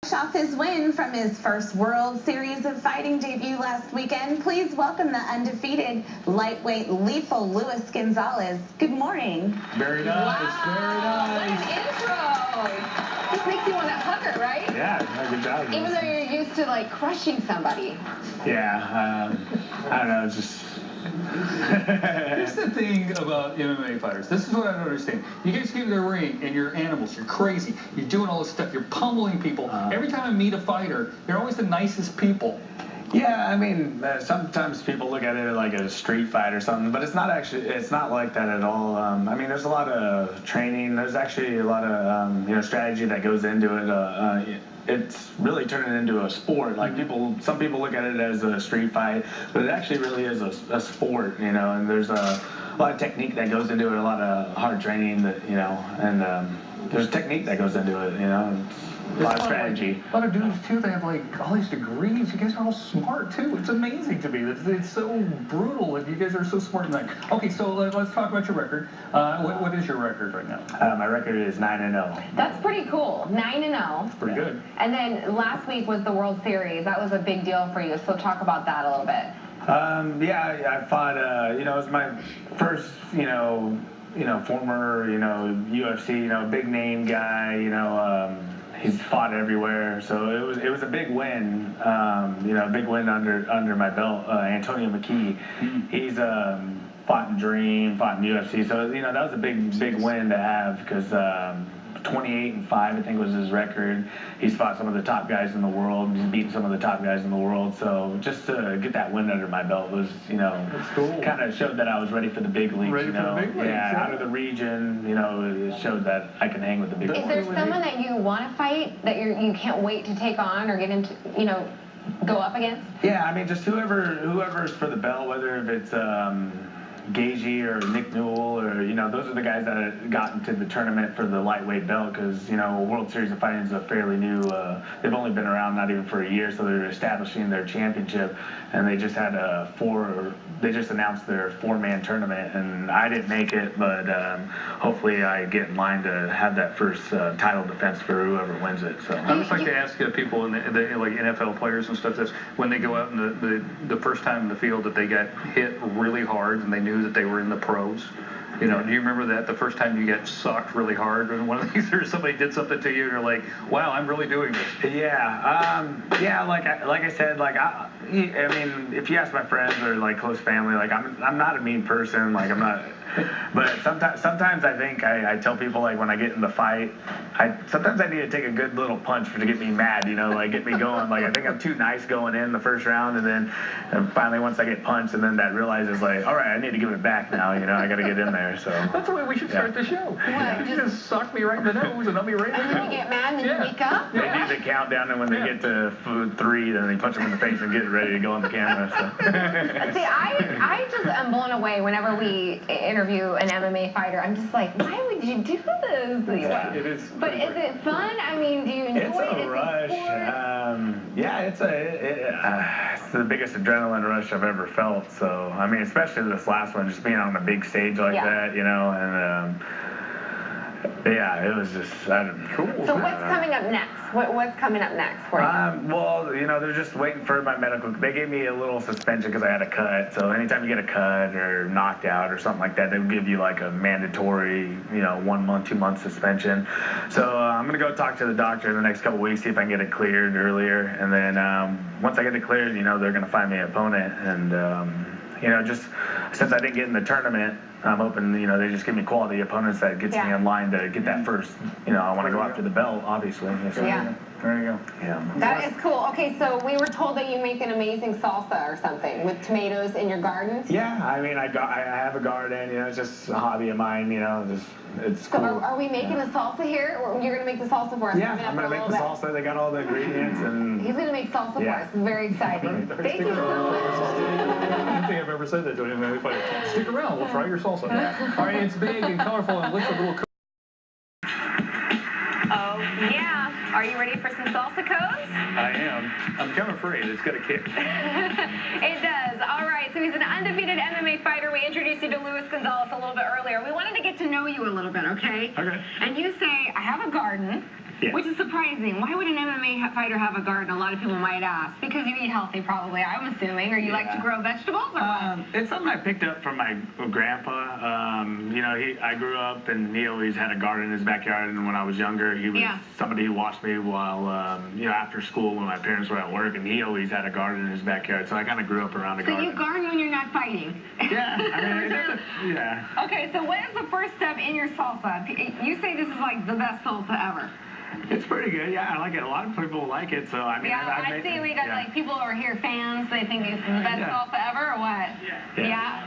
Off his win from his first World Series of Fighting debut last weekend. Please welcome the undefeated lightweight lethal Luis Gonzalez. Good morning. Very nice. Wow, very nice. What an intro. Just makes you want to hug her, right? Yeah, good job. Even though you're used to like crushing somebody. Yeah, I don't know, it's just... Here's the thing about MMA fighters. This is what I don't understand. You guys get in the ring and you're animals. You're crazy. You're doing all this stuff. You're pummeling people. Every time I meet a fighter, they're always the nicest people. Yeah, I mean, sometimes people look at it like a street fight or something, but it's not like that at all. I mean, there's a lot of training. There's actually a lot of, strategy that goes into it. It's really turning into a sport. Like some people look at it as a street fight, but it actually really is a sport, and there's a lot of technique that goes into it, a lot of hard training and there's technique that goes into it, a lot of strategy. A lot of dudes, too, they have, like, all these degrees. You guys are all smart, too. It's amazing to me. It's so brutal, and you guys are so smart. Okay, so let's talk about your record. What is your record right now? My record is 9-0. That's pretty cool. 9-0. Pretty good. And then last week was the World Series. That was a big deal for you, so talk about that a little bit. I fought, it was my first, former, UFC, big name guy, he's fought everywhere, so it was a big win, a big win under my belt. Antonio McKee, he's fought in Dream, fought in UFC, so that was a big win to have because 28-5, I think was his record. He's fought some of the top guys in the world. He's beaten some of the top guys in the world. So just to get that win under my belt was, cool. Kind of showed that I was ready for the big leagues. Ready for the big leagues, yeah, out of the region, it showed that I can hang with the big leagues. Is there someone that you want to fight that you can't wait to take on or get into, go up against? Yeah, I mean, just whoever's for the belt, whether if it's Gagey or Nick Newell or those are the guys that got into the tournament for the lightweight belt because World Series of Fighting is a fairly new. They've only been around not even for a year, so they're establishing their championship, and they just had They just announced their 4-man tournament, and I didn't make it, but hopefully I get in line to have that first title defense for whoever wins it. So I always like to ask people in the like NFL players and stuff this when they go out in the first time in the field that they got hit really hard and they knew that they were in the pros. Do you remember that the first time you got socked really hard and one of these or somebody did something to you and you're like, wow, I'm really doing this? Yeah, like I said, I mean, if you ask my friends or like close family, like I'm not a mean person, like I'm not. But sometimes I think I tell people like when I get in the fight, sometimes I need to take a good little punch to get me mad, like get me going. Like I think I'm too nice going in the first round, and then finally once I get punched, and then that realizes like, all right, I need to give it back now. I got to get in there. So that's the way we should start the show. What? You just sock me right in the nose, and I'll be right in the And then you get mad, and then you wake up. They do the countdown, and when they get to 3, then they punch them in the face and get ready to go on the camera. So. See, I just am blown away whenever we interview an MMA fighter. I'm just like, why would you do this? It is. But is it fun? I mean, do you enjoy it? It's a rush. Yeah, it's the biggest adrenaline rush I've ever felt. So, I mean, especially this last one, just being on a big stage like that, and yeah, it was just cool. So what's coming up next? What's coming up next for you? Well, they're just waiting for my medical. They gave me a little suspension because I had a cut. So anytime you get a cut or knocked out or something like that, they would give you like a mandatory, 1 month, 2 month suspension. So I'm gonna go talk to the doctor in the next couple weeks, see if I can get it cleared earlier, and then once I get it cleared, they're gonna find me an opponent, and just since I didn't get in the tournament, I'm hoping, they just give me quality opponents that gets me in line to get that first, I want to go after the belt, obviously. So, yeah. There you go. Yeah. That is cool. Okay, so we were told that you make an amazing salsa or something with tomatoes in your garden. Yeah, I mean, I have a garden, it's just a hobby of mine, it's cool. So are we making the salsa here? Or you're going to make the salsa for us? Yeah, I'm going to make the salsa. They got all the ingredients. And he's going to make salsa for us. It's very exciting. Thank you so much. I don't think I've ever said that to anyone. If I stick around, we'll try your salsa. All right, it's big and colorful and looks a little cool. Oh, yeah. Are you ready for some salsa codes? I am. I'm kind of afraid. It's got a kick. It does. All right. So he's an undefeated MMA fighter. We introduced you to Luis Gonzalez a little bit earlier. We wanted to get to know you a little bit, okay? Okay. And you say, I have a garden. Yeah. Which is surprising. Why would an MMA fighter have a garden? A lot of people might ask. Because you eat healthy, probably, I'm assuming. Or you like to grow vegetables, or what? It's something I picked up from my grandpa. You know, I grew up and he always had a garden in his backyard. And when I was younger, he was somebody who watched me while, you know, after school when my parents were at work. And he always had a garden in his backyard. So I kind of grew up around a garden. So you garden when you're not fighting? Yeah, I mean, it doesn't, yeah. Okay, so what is the first step in your salsa? You say this is like the best salsa ever. It's pretty good. Yeah, I like it. A lot of people like it. So, I mean, I see we got like people over here, fans. They think it's the best salsa ever, or what? Yeah.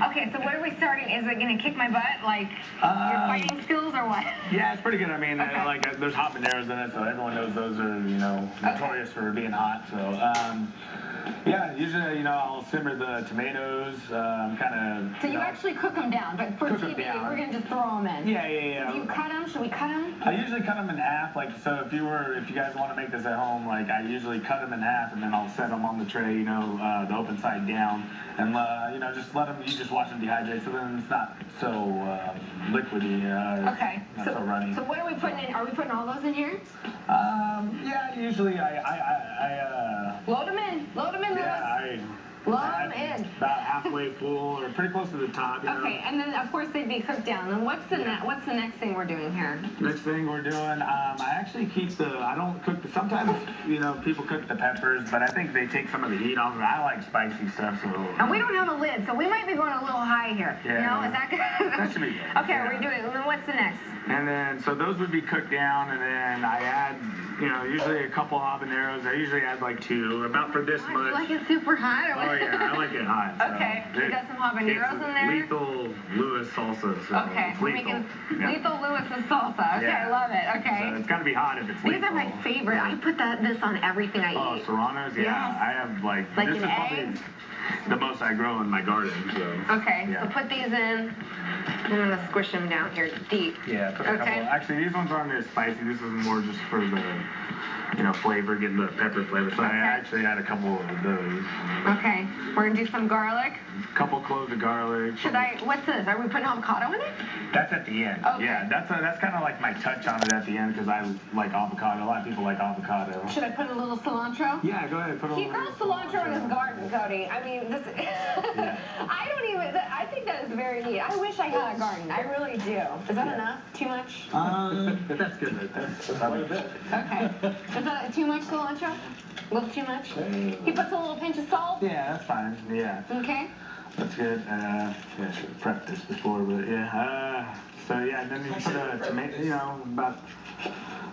Okay, so what are we starting? Is it going to kick my butt, like your fighting skills, or what? Yeah, it's pretty good. I mean, like, there's habaneros in it, so everyone knows those are, you know, notorious for being hot. So, yeah, usually, you know, I'll simmer the tomatoes, kind of. So you actually cook them down, but for TV, we're going to just throw them in. Yeah. So do you cut them? Should we cut them? I usually cut them in half. Like, so if you guys want to make this at home, like, I usually cut them in half, and then I'll set them on the tray, you know, the open side down, and you know, just let them. You just watch them dehydrate, so then it's not so liquidy. Okay. Not so runny. So what are we putting in? Are we putting all those in here? Yeah. Usually, Load them in. Load them in, Lewis. Load them in. About halfway full, or pretty close to the top. You know? Okay, and then of course they'd be cooked down. Then what's the next thing we're doing here? Next thing we're doing, I actually keep I don't cook sometimes, you know, people cook the peppers, but I think they take some of the heat off of it. I like spicy stuff, so. And we don't have a lid, so we might be going a little high here. Yeah. No, is that good? That should be good. Okay, we're doing, and then what's the next? And then, so those would be cooked down, and then I add, you know, usually a couple habaneros. I usually add like 2, about for this much. You like it super hot? Or what? Oh yeah, I like it hot. So okay, you got some habaneros in there? Lethal Lewis salsa. So okay, we're making Lethal Lewis's salsa. Okay, yeah. I love it. Okay. So it's got to be hot if it's lethal. These are my favorite. So. I put this on everything I eat. Oh, serranos? Yeah. Yes. I have like in this is probably the most I grow in my garden. So. Okay, so put these in. I'm going to squish them down here deep. Yeah, put a couple. Actually, these ones aren't as spicy. This is more just for the, you know, flavor, getting the pepper flavor. So I actually had a couple of those. Okay, we're going to do some garlic. A couple cloves of garlic. What's this? Are we putting avocado in it? That's at the end. Okay. Yeah, that's kind of like my touch on it at the end because I like avocado. A lot of people like avocado. Should I put a little cilantro? Yeah, go ahead. Put a little. He grows cilantro in his garden, Cody. I mean, this. I think that is very neat. I wish I had a garden. I really do. Is that enough? Too much? That's good. That's quite a bit. Okay. Is that too much cilantro? A little too much? He puts a little pinch of salt? Yeah, that's fine. Yeah. Okay. That's good. Yeah, I should have prepped this before, but yeah. So yeah, and then you put a tomato, you know, about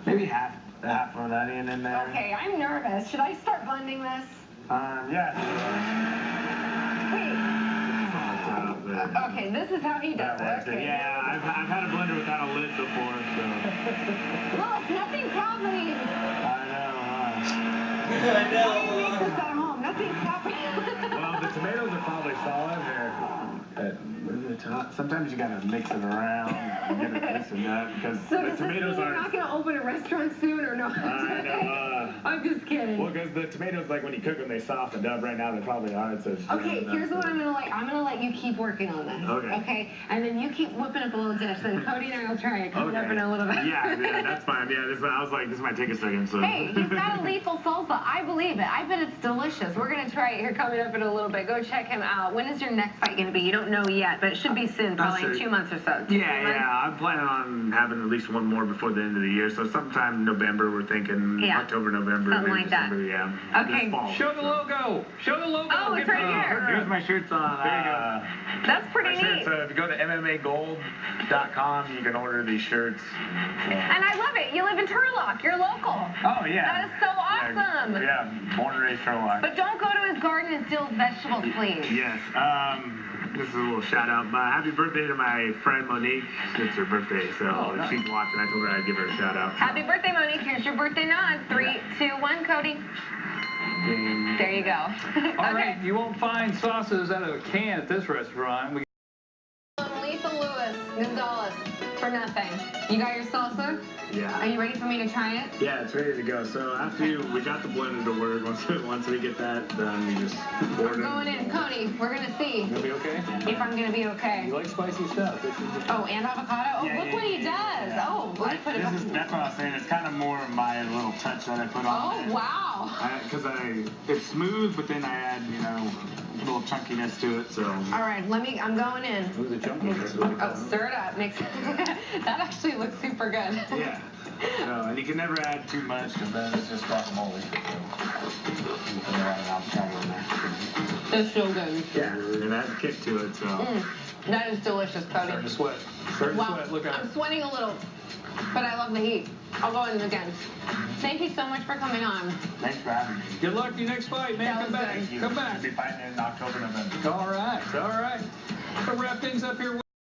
maybe half of an onion in there. Okay, I'm nervous. Should I start blending this? Yeah. Wait. Okay, this is how he does it. Okay. Yeah, I've had a blender without a lid before, so. Look, nothing's happening. I know, I know. Why do you make this at home? Nothing's happening. Well, the tomatoes are probably solid here. Sometimes you gotta mix it around and get it this and that because the tomatoes you're not gonna open a restaurant soon or no? I know. I'm just kidding. Well, because the tomatoes, like when you cook them, they softened up. Right now, they're probably hard. So okay, here's what I'm gonna like. I'm gonna let you keep working on this. Okay. Okay, and then you keep whipping up a little dish. Then Cody and I will try it coming up in a little bit. Yeah, that's fine. Yeah, I was like, this might take a second. So. Hey, he's got a lethal salsa. I believe it. I bet it's delicious. We're gonna try it here coming up in a little bit. Go check him out. When is your next fight gonna be? You don't know yet, but it should be soon, probably in 2 months or so. Yeah. I'm planning on having at least one more before the end of the year. So sometime November, we're thinking October, November, something like December, that. Yeah. Okay. Fall, Show the logo. Show the logo. Oh, it's right here. Here's my shirts on. There you go. That's pretty neat. So if you go to MMAgold.com, you can order these shirts. So. And I love it. You live in Turlock. You're local. Oh, yeah. That is so awesome. Yeah, born and raised Turlock. But don't go to his garden and steal his vegetables, please. Yes. This is a little shout out. Happy birthday to my friend Monique. It's her birthday, so if she's watching, I told her I'd give her a shout out. Happy birthday, Monique. Here's your birthday nod. 3, 2, 1, Cody. There you go. All right, you won't find sauces out of a can at this restaurant. Lethal Lewis, Gonzalez, for nothing. You got your salsa? Yeah. Are you ready for me to try it? Yeah, it's ready to go. So after we got the blender to work, once we get that done, we just pour it in. Going in, Cody. We're gonna see You gonna be okay? if I'm gonna be okay. You like spicy stuff. This is the Oh, and avocado. Oh, Yeah, look yeah, what he yeah, does. yeah. Oh, let me put it. That's what I was saying. It's kind of more of my little touch that I put on Oh, there. wow. Because it's smooth, but then I add, a little chunkiness to it. So. All right, I'm going in. Who's the chunky? Oh, stir it up. Mix it. That actually looks super good. Yeah. So, and you can never add too much because then it's just guacamole. So, you put a lot of avocado in there. It's so good. Yeah, it has a kick to it. So. That is delicious, Cody. Starting to sweat. Starting to sweat. Look out. I'm sweating a little, but I love the heat. I'll go in again. Thank you so much for coming on. Thanks for having me. Good luck to your next fight, man. That Come was back. good. Thank you. Come back. We'll be fighting in October, November. All right. All right. We'll wrap things up here.